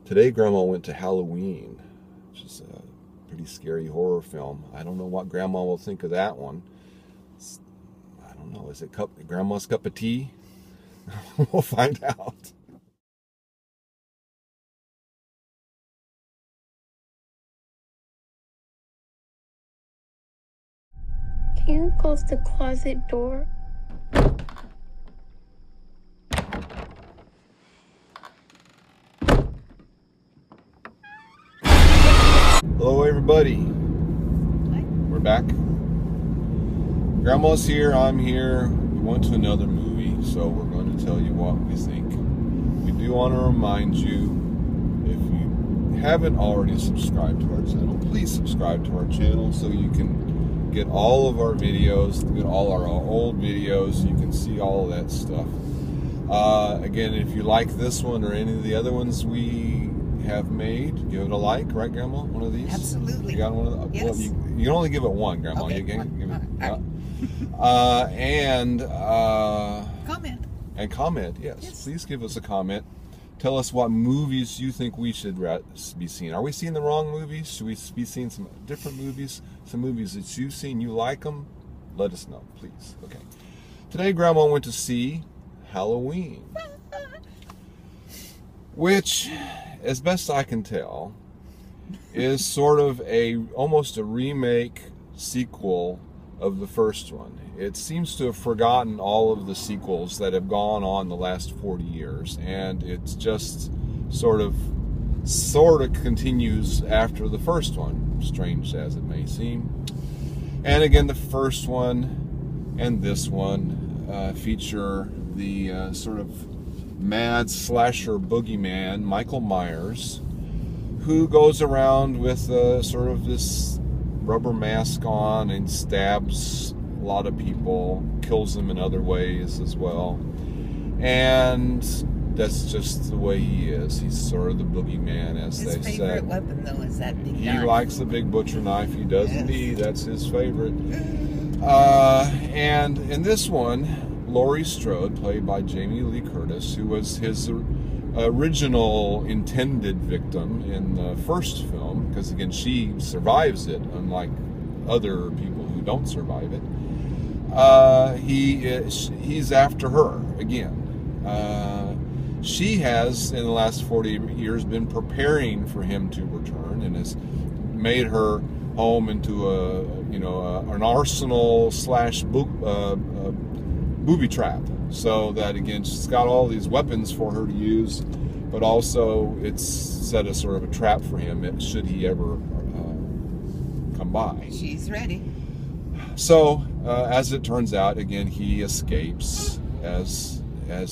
Today, Grandma went to Halloween, which is a pretty scary horror film. I don't know what Grandma will think of that one. I don't know. Is it Grandma's cup of tea? We'll find out. Can you close the closet door? Hello, everybody. Hi. We're back. Grandma's here. I'm here. We went to another movie, so we're going to tell you what we think. We do want to remind you, if you haven't already subscribed to our channel, please subscribe to our channel so you can get all of our videos, get all our old videos. You can see all of that stuff. Again, if you like this one or any of the other ones we have made, give it a like, right, Grandma? One of these? Absolutely. You got one of the, yes. well, you can only give it one, Grandma. Okay, You can one. give it, All comment. Comment. And comment, yes. Please give us a comment. Tell us what movies you think we should be seeing. Are we seeing the wrong movies? Should we be seeing some different movies? Some movies that you've seen, you like them? Let us know, please. Okay. Today, Grandma went to see Halloween, which, as best I can tell, is sort of almost a remake sequel of the first one. It seems to have forgotten all of the sequels that have gone on the last 40 years, and it's just sort of continues after the first one, strange as it may seem. And again, the first one and this one feature the sort of mad slasher boogeyman, Michael Myers, who goes around with sort of this rubber mask on and stabs a lot of people, kills them in other ways as well. And that's just the way he is. He's sort of the boogeyman, as they say. His favorite weapon, though, is that big knife. He likes the big butcher knife. He does indeed. That's his favorite. And in this one, Laurie Strode, played by Jamie Lee Curtis, who was his original intended victim in the first film, because again, she survives it, unlike other people who don't survive it. He's after her again. She has, in the last 40 years, been preparing for him to return, and has made her home into an arsenal / booby trap. So that, again, she's got all these weapons for her to use, but also it's set as sort of a trap for him should he ever come by. She's ready. So, as it turns out, again, he escapes, as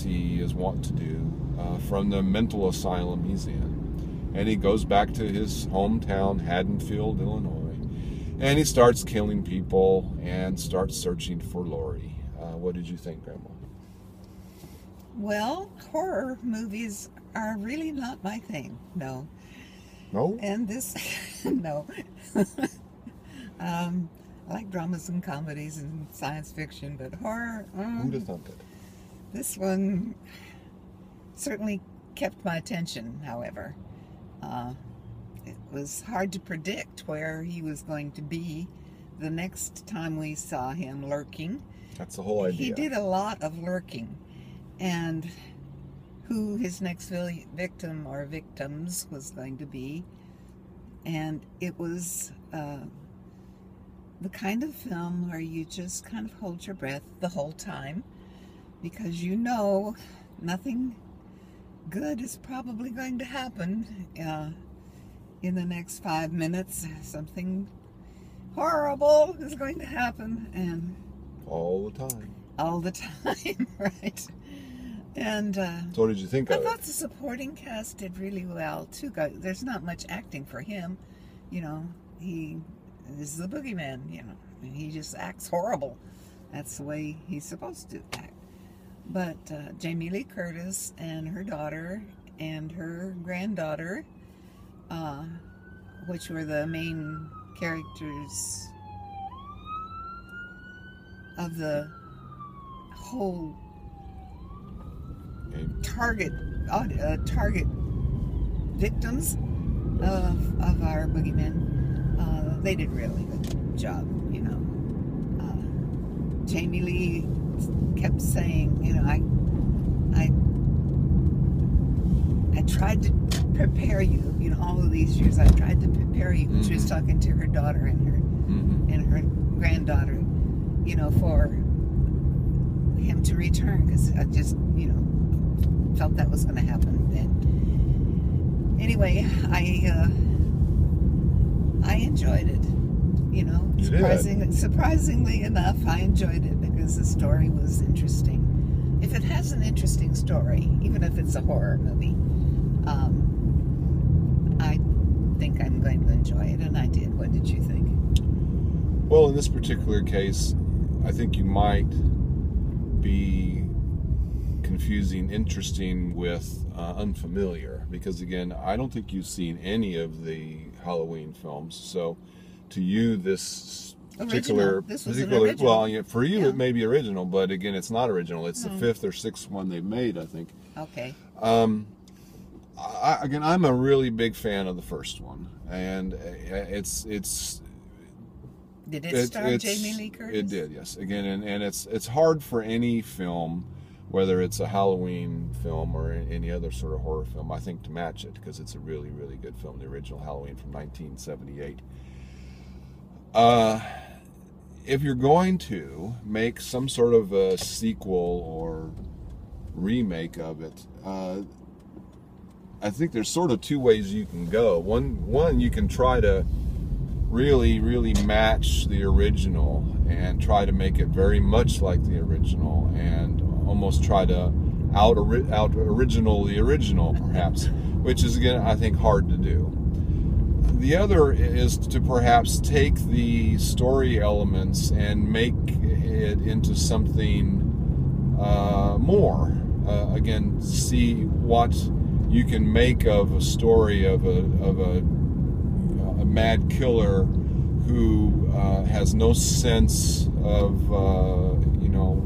he is wont to do, from the mental asylum he's in. And he goes back to his hometown, Haddonfield, Illinois, and he starts killing people and starts searching for Laurie. What did you think, Grandma? Well, horror movies are really not my thing. No. No? And this, no. I like dramas and comedies and science fiction, but horror, Who'd have thunk it? This one certainly kept my attention, however. It was hard to predict where he was going to be the next time we saw him lurking. That's the whole idea. He did a lot of lurking, and who his next victim or victims was going to be. And it was the kind of film where you just kind of hold your breath the whole time, because you know nothing good is probably going to happen in the next 5 minutes. Something horrible is going to happen, and all the time. All the time, right? And so what did you think of it? I thought the supporting cast did really well too. There's not much acting for him, you know. He is the boogeyman, you know. He just acts horrible. That's the way he's supposed to act. But Jamie Lee Curtis and her daughter and her granddaughter, which were the main characters of the whole target victims of our boogeymen, they did a really good job, you know. Jamie Lee kept saying, you know, I tried to prepare you, you know, all of these years I tried to prepare you. She was talking to her daughter and her granddaughter, you know, for him to return, because I just, you know, felt that was going to happen. And anyway, I enjoyed it, you know. Surprisingly enough, I enjoyed it because the story was interesting. If it has an interesting story, even if it's a horror movie, I think I'm going to enjoy it, and I did. What did you think? Well, in this particular case, I think you might be confusing interesting with unfamiliar, because again, I don't think you've seen any of the Halloween films, so to you this particular well, yeah, for you it may be original, but again, it's not original. It's the 5th or 6th one they've made, I think. Okay. Again, I'm a really big fan of the first one, and it's did it star Jamie Lee Curtis? It did, yes. Again, and it's hard for any film, whether it's a Halloween film or any other sort of horror film, I think, to match it, because it's a really, really good film, the original Halloween from 1978. If you're going to make some sort of a sequel or remake of it, I think there's sort of two ways you can go. One, you can try to really, really match the original and try to make it very much like the original, and almost try to out original the original, perhaps, which is, again, I think, hard to do. The other is to perhaps take the story elements and make it into something more. Again, see what you can make of a story of a mad killer who has no sense of you know,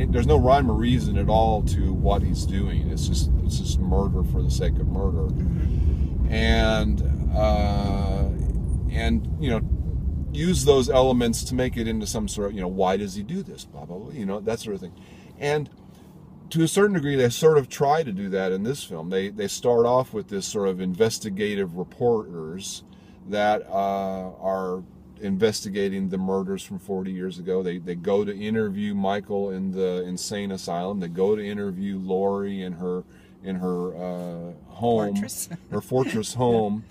there's no rhyme or reason at all to what he's doing. It's just murder for the sake of murder. And you know, use those elements to make it into some sort of, you know, why does he do this, blah blah blah, you know, that sort of thing. And to a certain degree, they sort of try to do that in this film. They start off with this sort of investigative reporters that are investigating the murders from 40 years ago. They go to interview Michael in the insane asylum. They go to interview Lori in her home, her fortress home,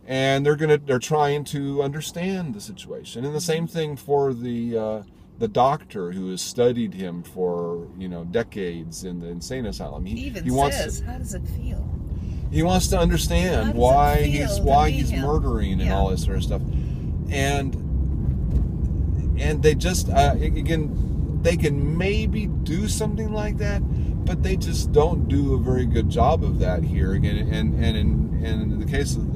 and they're trying to understand the situation. And the same thing for the doctor who has studied him for, you know, decades in the insane asylum. He even says, "How does it feel?" He wants to understand why he's murdering and all this sort of stuff. And they just again, they can maybe do something like that, but they just don't do a very good job of that here. Again, and in the case of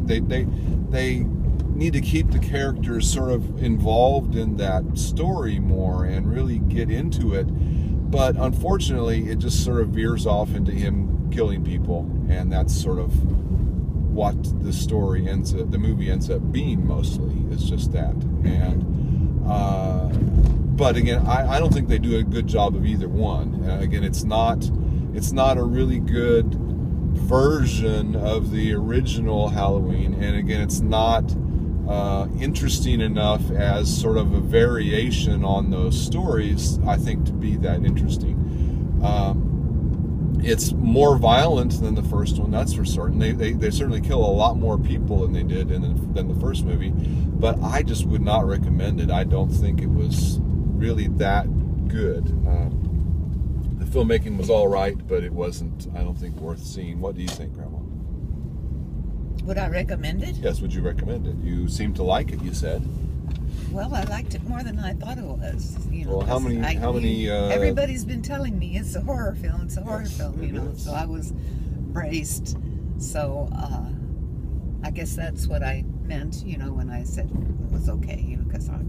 they need to keep the characters sort of involved in that story more and really get into it. But unfortunately, it just sort of veers off into him killing people, and that's sort of what the movie ends up being mostly, is just that. And but again, I don't think they do a good job of either one. Again, it's not a really good version of the original Halloween, and again, it's not interesting enough as sort of a variation on those stories, I think, to be that interesting. It's more violent than the first one, that's for certain. They certainly kill a lot more people than they did than the first movie, but I just would not recommend it. I don't think it was really that good. The filmmaking was all right, but it wasn't, I don't think, worth seeing. What do you think, Grandma? Would I recommend it? Yes, would you recommend it? You seem to like it, you said. Well, I liked it more than I thought it was. You know, well, how many? Everybody's been telling me it's a horror film. It's a horror film. You know, so I was braced. So I guess that's what I meant. You know, when I said it was okay. You know, because I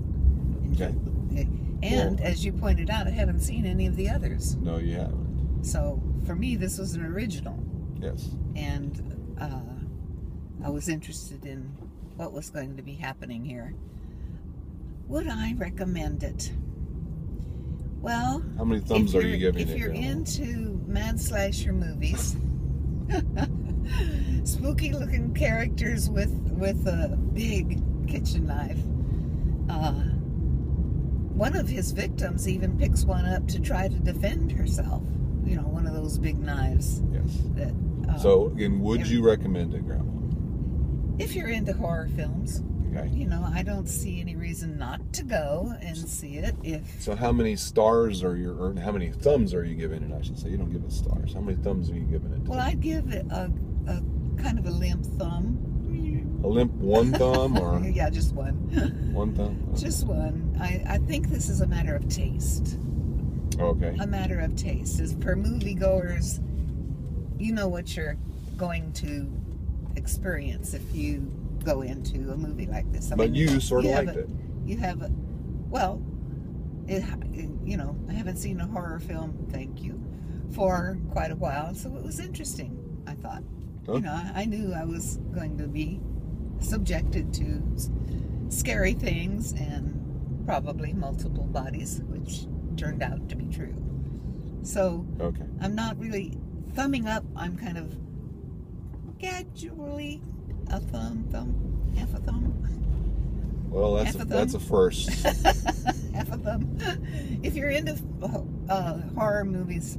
enjoyed it. And as you pointed out, I haven't seen any of the others. No, you haven't. So for me, this was an original. Yes. And I was interested in what was going to be happening here. Would I recommend it? Well, how many thumbs are you giving it? If you're into mad slasher movies, spooky looking characters with a big kitchen knife. One of his victims even picks one up to try to defend herself. You know, one of those big knives. Yes. That, so, again, would you recommend it, Grandma? If you're into horror films, okay. You know, I don't see any reason not to go and see it. So, how many stars are you, or how many thumbs are you giving it? I should say, you don't give it stars. How many thumbs are you giving it? Well, I'd give it a kind of a limp thumb. A limp one thumb, or yeah, just one. One thumb. Okay. Just one. I think this is a matter of taste. Okay. A matter of taste. As for moviegoers, you know what you're going to experience if you go into a movie like this. But you sort of liked it. You have a, well, you know, I haven't seen a horror film, thank you, for quite a while, so it was interesting, I thought. Huh? You know, I knew I was going to be subjected to scary things and probably multiple bodies, which turned out to be true. So, okay. I'm not really thumbing up, I'm kind of casually a thumb, half a thumb. Well, that's a first. Half a thumb. If you're into horror movies,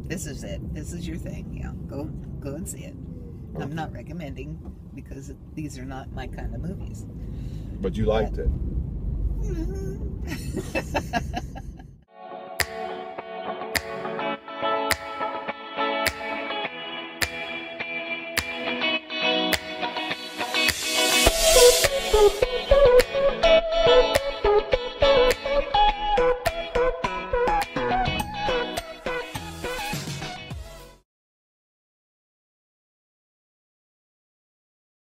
this is it. This is your thing. Yeah, go and see it. Okay. I'm not recommending because these are not my kind of movies. But you liked it. Boop.